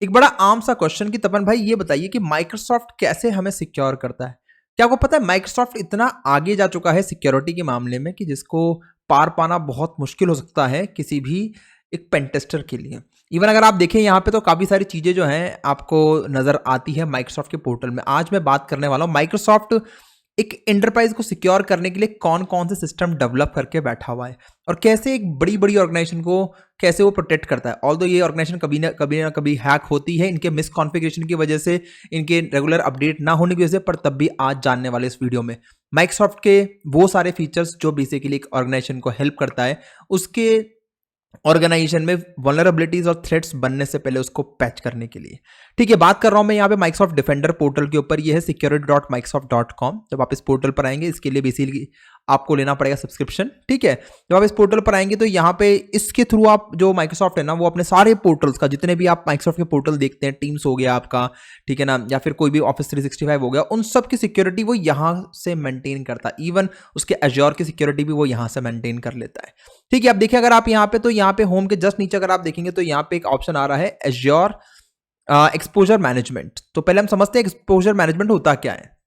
एक बड़ा आम सा क्वेश्चन कि तपन भाई ये बताइए कि माइक्रोसॉफ्ट कैसे हमें सिक्योर करता है? क्या आपको पता है माइक्रोसॉफ्ट इतना आगे जा चुका है सिक्योरिटी के मामले में कि जिसको पार पाना बहुत मुश्किल हो सकता है किसी भी एक पेन टेस्टर के लिए। इवन अगर आप देखें यहाँ पे तो काफ़ी सारी चीज़ें जो हैं आपको नज़र आती है माइक्रोसॉफ्ट के पोर्टल में। आज मैं बात करने वाला हूँ माइक्रोसॉफ्ट एक एंटरप्राइज को सिक्योर करने के लिए कौन-कौन से सिस्टम डेवलप करके बैठा हुआ है और कैसे एक बड़ी-बड़ी ऑर्गेनाइजेशन को कैसे वो प्रोटेक्ट करता है। ऑल्दो ये ऑर्गेनाइजेशन कभी ना कभी हैक होती है इनके मिसकॉन्फ़िगरेशन की वजह से, इनके रेगुलर अपडेट ना होने की वजह से, पर तब भी आज जानने वाले इस वीडियो में माइक्रोसॉफ्ट के वो सारे फीचर्स जो बेसिकली एक ऑर्गेनाइजेशन को हेल्प करता है, उसके ऑर्गेनाइजेशन में वल्नरेबिलिटीज और थ्रेट्स बनने से पहले उसको पैच करने के लिए। ठीक है, बात कर रहा हूं मैं यहाँ पे माइक्रोसॉफ्ट डिफेंडर पोर्टल के ऊपर। ये है security.microsoft.com। जब आप इस पोर्टल पर आएंगे, इसके लिए बेसिकली आपको लेना पड़ेगा सब्सक्रिप्शन। ठीक है, जब आप इस पोर्टल पर आएंगे तो यहाँ पे इसके थ्रू आप जो माइक्रोसॉफ्ट है ना, वो अपने सारे पोर्टल्स का, जितने भी आप माइक्रोसॉफ्ट के पोर्टल देखते हैं, टीम्स हो गया आपका, ठीक है ना, या फिर कोई भी ऑफिस 365 हो गया, उन सब की सिक्योरिटी वो यहाँ से मेंटेन करता है। इवन उसके एज्योर की सिक्योरिटी भी वो यहाँ से मेंटेन कर लेता है। ठीक है, अब देखिए अगर आप यहाँ पे, तो यहाँ पे होम के जस्ट नीचे अगर आप देखेंगे तो यहाँ पे एक ऑप्शन आ रहा है एज्योर एक्सपोजर मैनेजमेंट। तो पहले हम समझते हैं एक्सपोजर मैनेजमेंट होता क्या है।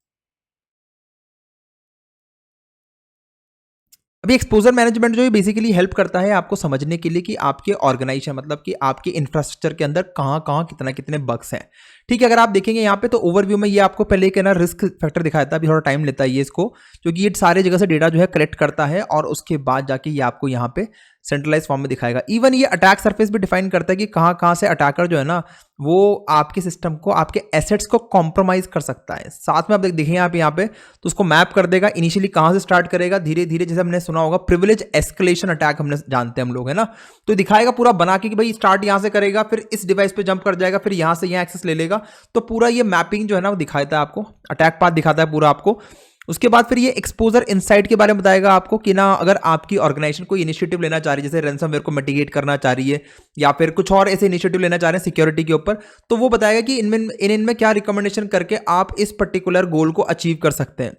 अभी एक्सपोजर मैनेजमेंट जो है बेसिकली हेल्प करता है आपको समझने के लिए कि आपके ऑर्गेनाइजेशन, मतलब कि आपके इंफ्रास्ट्रक्चर के अंदर कहाँ कहाँ कितना कितने बग्स हैं। ठीक है, अगर आप देखेंगे यहाँ पे तो ओवरव्यू में ये आपको पहले एक ना रिस्क फैक्टर दिखाया था, अभी थोड़ा टाइम लेता है ये इसको, क्योंकि ये सारे जगह से डेटा जो है कलेक्ट करता है और उसके बाद जाके ये आपको यहाँ पे सेंट्रलाइज फॉर्म में दिखाएगा। इवन ये अटैक सरफेस भी डिफाइन करता है कि कहाँ कहाँ से अटैकर जो है ना, वो आपके सिस्टम को, आपके एसेट्स को कॉम्प्रोमाइज कर सकता है। साथ में आप देखें आप यहाँ पे तो उसको मैप कर देगा इनिशियली कहाँ से स्टार्ट करेगा, धीरे धीरे, जैसे हमने सुना होगा प्रिविलेज एस्केलेशन अटैक, हमने जानते हैं हम लोग, है ना। तो दिखाएगा पूरा बना के कि भाई स्टार्ट यहाँ से करेगा, फिर इस डिवाइस पे जंप कर जाएगा, फिर यहाँ से यहाँ एक्सेस ले लेगा। तो पूरा ये मैपिंग जो है ना वो दिखाता है आपको, अटैक पाथ दिखाता है पूरा आपको। उसके बाद फिर ये एक्सपोजर इनसाइट के बारे में बताएगा आपको कि ना, अगर आपकी ऑर्गेनाइजेशन कोई इनिशिएटिव लेना चाह रही है, जैसे रैंसमवेयर को मिटिगेट करना चाह रही है या फिर कुछ और ऐसे इनिशिएटिव लेना चाह रहे हैं सिक्योरिटी के ऊपर, तो वो बताएगा कि इनमें क्या रिकमेंडेशन करके आप इस पर्टिकुलर गोल को अचीव कर सकते हैं।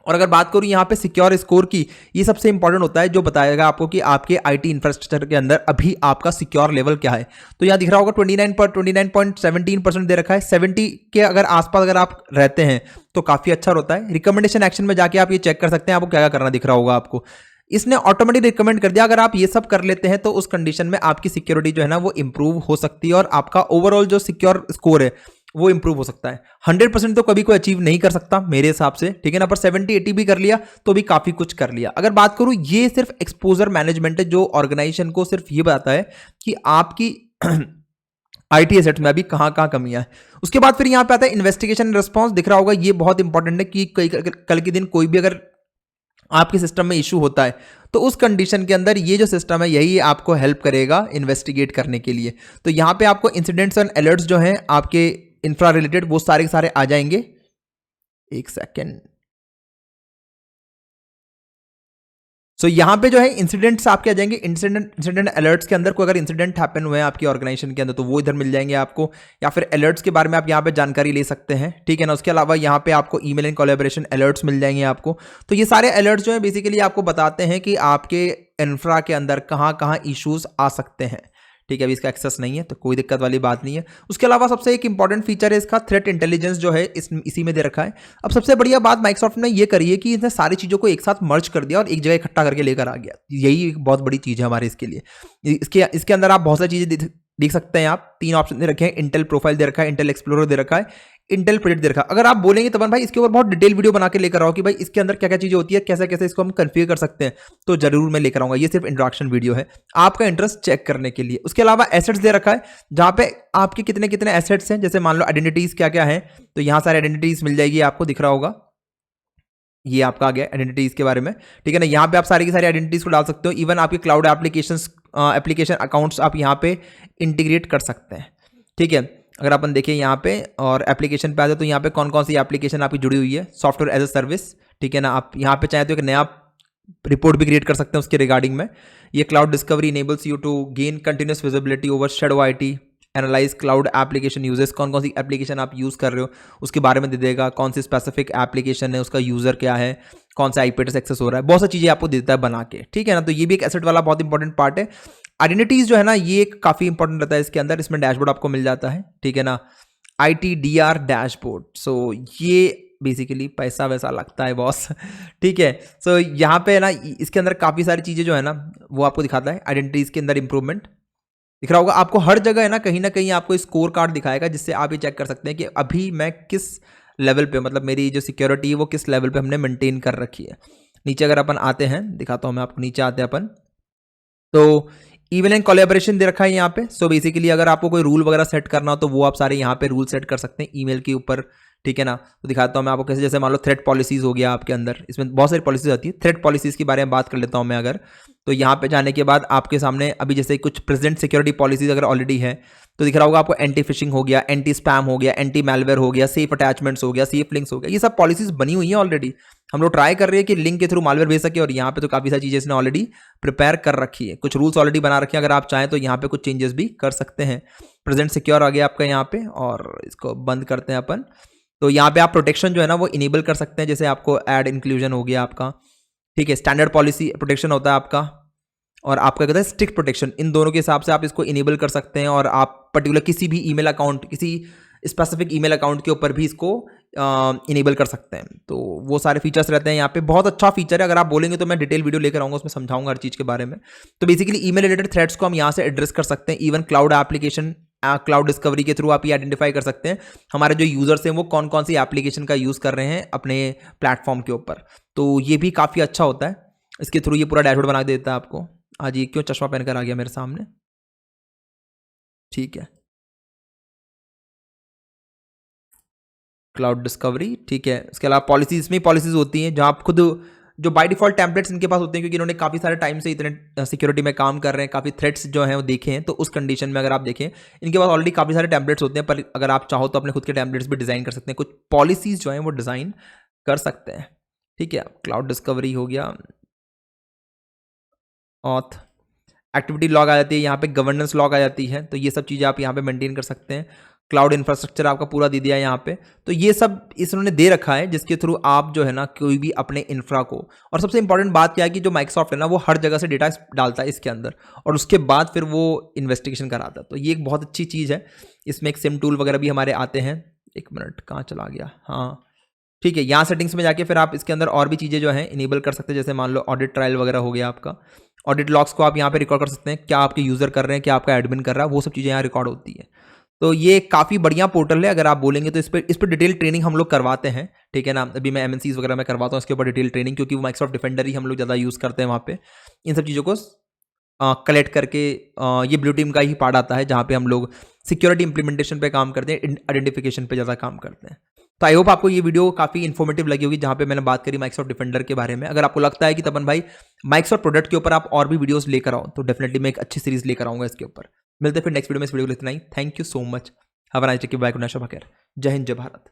और अगर बात करूं यहाँ पे सिक्योर स्कोर की, ये सबसे इंपॉर्टेंट होता है, जो बताएगा आपको कि आपके आईटी इंफ्रास्ट्रक्चर के अंदर अभी आपका सिक्योर लेवल क्या है। तो यहाँ दिख रहा होगा 29.17% दे रखा है। 70 के अगर आसपास अगर आप रहते हैं तो काफी अच्छा होता है। रिकमेंडेशन एक्शन में जाके आप ये चेक कर सकते हैं आपको क्या क्या करना दिख रहा होगा आपको। इसने ऑटोमेटिक रिकमेंड कर दिया, अगर आप ये सब कर लेते हैं तो उस कंडीशन में आपकी सिक्योरिटी जो है ना वो इंप्रूव हो सकती है और आपका ओवरऑल जो सिक्योर स्कोर है वो इंप्रूव हो सकता है। 100% तो कभी कोई अचीव नहीं कर सकता मेरे हिसाब से, ठीक है ना, पर 70-80 भी कर लिया तो भी काफी कुछ कर लिया। अगर बात करूं, ये सिर्फ एक्सपोजर मैनेजमेंट है जो ऑर्गेनाइजेशन को सिर्फ ये बताता है कि आपकी आईटी एसेट्स में अभी कहां कहां कमियां है। उसके बाद फिर यहां पे आता है इन्वेस्टिगेशन रिस्पॉन्स, दिख रहा होगा, ये बहुत इंपॉर्टेंट है कि कल के दिन कोई भी अगर आपके सिस्टम में इशू होता है तो उस कंडीशन के अंदर ये जो सिस्टम है यही आपको हेल्प करेगा इन्वेस्टिगेट करने के लिए। तो यहाँ पे आपको इंसिडेंट्स एंड अलर्ट्स जो हैं आपके इंफ्रा रिलेटेड वो सारे के सारे आ जाएंगे। एक सेकेंड। सो यहाँ पे जो है इंसिडेंट्स आपके आ जाएंगे। इंसिडेंट अलर्ट्स के अंदर कोई अगर इंसिडेंट हैपन हुए हैं आपकी ऑर्गेनाइजेशन के अंदर तो वो इधर मिल जाएंगे आपको, या फिर अलर्ट्स के बारे में आप यहाँ पे जानकारी ले सकते हैं, ठीक है ना। उसके अलावा यहाँ पे आपको ईमेल एंड कोलैबोरेशन अलर्ट्स मिल जाएंगे आपको। तो ये सारे अलर्ट्स जो है बेसिकली आपको बताते हैं कि आपके इंफ्रा के अंदर कहाँ कहाँ इश्यूज आ सकते हैं। ठीक है, अभी इसका एक्सेस नहीं है तो कोई दिक्कत वाली बात नहीं है। उसके अलावा सबसे एक इंपॉर्टेंट फीचर है इसका थ्रेट इंटेलिजेंस जो है इसी में दे रखा है। अब सबसे बढ़िया बात माइक्रोसॉफ्ट ने ये करी है कि इसने सारी चीज़ों को एक साथ मर्ज कर दिया और एक जगह इकट्ठा करके लेकर आ गया। यही एक बहुत बड़ी चीज़ है हमारे इसके लिए। इसके अंदर आप बहुत सारी चीज़ें देख सकते हैं। आप 3 ऑप्शन दे रखे हैं, इंटेल प्रोफाइल दे रखा है, इंटेल एक्सप्लोरर दे रखा है, इंटेल प्रोजेक्ट दे रखा है। अगर आप बोलेंगे तब भाई इसके ऊपर बहुत डिटेल वीडियो बना के लेकर आओ कि भाई इसके अंदर क्या क्या चीजें होती है, कैसे कैसे इसको हम कन्फिगर कर सकते हैं, तो जरूर मैं लेकर आऊंगा। ये सिर्फ इंट्रोडक्शन वीडियो है आपका इंटरेस्ट चेक करने के लिए। उसके अलावा एसेट्स दे रखा है जहां पे आपके कितने कितने एसेट्स हैं, जैसे मान लो आइडेंटिटीज क्या क्या है, तो यहां सारे आइडेंटिटीज मिल जाएगी आपको, दिख रहा होगा ये आपका आ गया आइडेंटिटीज के बारे में, ठीक है ना। यहाँ पे आप सारी की सारी आइडेंटिटीज को डाल सकते हो। इवन आपके क्लाउड एप्लीकेशन अकाउंट्स आप यहाँ पे इंटीग्रेट कर सकते हैं, ठीक है। अगर अपन देखें यहाँ पे और एप्लीकेशन पे आ जाए तो यहाँ पे कौन कौन सी एप्लीकेशन आपकी जुड़ी हुई है, सॉफ्टवेयर एज अ सर्विस, ठीक है ना। आप यहाँ पे चाहें तो एक नया रिपोर्ट भी क्रिएट कर सकते हैं उसके रिगार्डिंग में। ये cloud discovery enables you to gain continuous visibility over shadow IT, analyse cloud application uses, कौन कौन सी एप्लीकेशन आप यूज़ कर रहे हो उसके बारे में दे देगा, कौन सी स्पेसिफिक एप्लीकेशन है, उसका यूज़र क्या है, कौन सा आईपी एड्रेस एक्सेस हो रहा है, बहुत सी चीज़ें आपको देता है बना के, ठीक है ना। तो ये भी एक एसेट वाला बहुत इंपॉर्टेंट पार्ट है। आइडेंटिटीज जो है ना ये काफ़ी इंपॉर्टेंट रहता है इसके अंदर, इसमें डैशबोर्ड आपको मिल जाता है, ठीक है ना, ITDR डैशबोर्ड। सो ये बेसिकली पैसा वैसा लगता है बॉस ठीक है। सो यहाँ पे ना इसके अंदर काफ़ी सारी चीज़ें जो है ना वो आपको दिखाता है। आइडेंटिटीज के अंदर इंप्रूवमेंट दिख रहा होगा आपको, हर जगह है ना कहीं आपको स्कोर कार्ड दिखाएगा, जिससे आप ये चेक कर सकते हैं कि अभी मैं किस लेवल पे, मतलब मेरी जो सिक्योरिटी है वो किस लेवल पे हमने मेंटेन कर रखी है। नीचे अगर अपन आते हैं, दिखाता हूँ मैं आपको, नीचे आते हैं अपन, तो ईमेल एंड कोलैबोरेशन दे रखा है यहाँ पे। सो बेसिकली अगर आपको कोई रूल वगैरह सेट करना हो तो वो आप सारे यहाँ पे रूल सेट कर सकते हैं ईमेल के ऊपर, ठीक है ना। तो दिखाता हूँ मैं आपको कैसे, जैसे मान लो थ्रेड पॉलिसीज हो गया आपके अंदर, इसमें बहुत सारी पॉलिसीज आती है। थ्रेड पॉलिसीज के बारे में बात कर लेता हूँ मैं अगर, तो यहाँ पे जाने के बाद आपके सामने अभी जैसे कुछ प्रेजेंट सिक्योरिटी पॉलिसीज अगर ऑलरेडी है तो दिख रहा होगा आपको, एंटी फिशिंग हो गया, एंटी स्पैम हो गया, एंटी मैलवेयर हो गया, सेफ अटैचमेंट्स हो गया, सेफ लिंक्स हो गया, ये सब पॉलिसीज बनी हुई है ऑलरेडी। हम लोग ट्राई कर रहे हैं कि लिंक के थ्रू मालवेयर भेज सके, और यहाँ पे तो काफी सारी चीजें इसने ऑलरेडी प्रिपेयर कर रखी है, कुछ रूल्स ऑलरेडी बना रखे हैं। अगर आप चाहें तो यहाँ पे कुछ चेंजेस भी कर सकते हैं। प्रेजेंट सिक्योर आ गया आपका यहाँ पे, और इसको बंद करते हैं अपन। तो यहाँ पे आप प्रोटेक्शन जो है ना वो इनेबल कर सकते हैं, जैसे आपको ऐड इंक्लूजन हो गया आपका, ठीक है, स्टैंडर्ड पॉलिसी प्रोटेक्शन होता है आपका, और आपका कहता है स्ट्रिक्ट प्रोटेक्शन, इन दोनों के हिसाब से आप इसको इनेबल कर सकते हैं। और आप पर्टिकुलर किसी भी ईमेल अकाउंट, किसी स्पेसिफिक ईमेल अकाउंट के ऊपर भी इसको इनेबल कर सकते हैं। तो वो सारे फीचर्स रहते हैं यहाँ पे, बहुत अच्छा फीचर है। अगर आप बोलेंगे तो मैं डिटेल वीडियो लेकर आऊँगा, उसमें समझाऊंगा हर चीज़ के बारे में। तो बेसिकली ईमेल रिलेटेड थ्रेड्स को हम यहाँ से एड्रेस कर सकते हैं। Even cloud application, cloud discovery के थ्रू आप ये आइडेंटिफाई कर सकते हैं हमारे जो यूजर्स हैं वो कौन कौन सी एप्लीकेशन का यूज़ कर रहे हैं अपने प्लेटफॉर्म के ऊपर। तो ये भी काफ़ी अच्छा होता है, इसके थ्रू ये पूरा डैशबोर्ड बना देता है आपको। आज ये क्यों चश्मा पहनकर आ गया मेरे सामने, ठीक है, क्लाउड डिस्कवरी, ठीक है। इसके अलावा पॉलिसीज में पॉलिसीज होती हैं जहाँ आप खुद, जो बाय डिफॉल्ट टेम्पलेट्स इनके पास होते हैं, क्योंकि इन्होंने काफ़ी सारे टाइम से इतने सिक्योरिटी में काम कर रहे हैं, काफ़ी थ्रेट्स जो हैं वो देखे हैं। तो उस कंडीशन में अगर आप देखें, इनके पास ऑलरेडी काफ़ी सारे टेम्पलेट्स होते हैं, पर अगर आप चाहो तो अपने खुद के टेम्पलेट्स भी डिज़ाइन कर सकते हैं, कुछ पॉलिसीज जो हैं वो डिज़ाइन कर सकते हैं, ठीक है। क्लाउड डिस्कवरी हो गया, ऑथ एक्टिविटी लॉग आ जाती है, यहाँ पे गवर्नेंस लॉग आ जाती है। तो ये सब चीज़ें आप यहाँ पे मेंटेन कर सकते हैं। क्लाउड इंफ्रास्ट्रक्चर आपका पूरा दे दिया है यहाँ पे। तो ये सब इन्होंने दे रखा है, जिसके थ्रू आप जो है ना कोई भी अपने इंफ्रा को, और सबसे इंपॉर्टेंट बात क्या है कि जो माइक्रोसॉफ्ट है ना वो हर जगह से डेटा डालता है इसके अंदर, और उसके बाद फिर वो इन्वेस्टिगेशन कराता है। तो ये एक बहुत अच्छी चीज़ है। इसमें एक सिम टूल वगैरह भी हमारे आते हैं। एक मिनट, कहाँ चला गया, हाँ ठीक है। यहाँ सेटिंग्स में जाके फिर आप इसके अंदर और भी चीज़ें जो हैं इनेबल कर सकते हैं, जैसे मान लो ऑडिट ट्रायल वगैरह हो गया आपका, ऑडिट लॉग्स को आप यहाँ पे रिकॉर्ड कर सकते हैं, क्या आपके यूज़र कर रहे हैं, क्या आपका एडमिन कर रहा है, वो सब चीज़ें यहाँ रिकॉर्ड होती है। तो ये काफ़ी बढ़िया पोर्टल है। अगर आप बोलेंगे तो इस पर डिटेल ट्रेनिंग हम लोग करवाते हैं, ठीक है ना। अभी मैं MNCs वगैरह में करवाता हूँ इसके ऊपर डिटेल ट्रेनिंग, क्योंकि वो माइक्रोसॉफ्ट डिफेंडर ही हम लोग ज़्यादा यूज़ करते हैं वहाँ पे। इन सब चीज़ों को कलेक्ट करके ये ब्लू टीम का ही पार्ट आता है, जहाँ पे हम लोग सिक्योरिटी इंप्लीमेंटेशन पे काम करते हैं, आइडेंटिफिकेशन पे ज़्यादा काम करते हैं। तो आई होप आपको ये वीडियो काफ़ी इन्फॉर्मेटिव लगी होगी, जहाँ पे मैंने बात करी माइक्रोसॉफ्ट डिफेंडर के बारे में। अगर आपको लगता है कि तपन भाई माइक्रोसॉफ्ट प्रोडक्ट के ऊपर आप और भी वीडियोस लेकर आओ, तो डेफिनेटली मैं एक अच्छी सीरीज लेकर आऊँगा इसके ऊपर। मिलते हैं फिर नेक्स्ट वीडियो में। इस वीडियो को इतना ही। Thank you so much. Have a nice day. Bye. Good night. शब खैर। जय हिंद, जय भारत।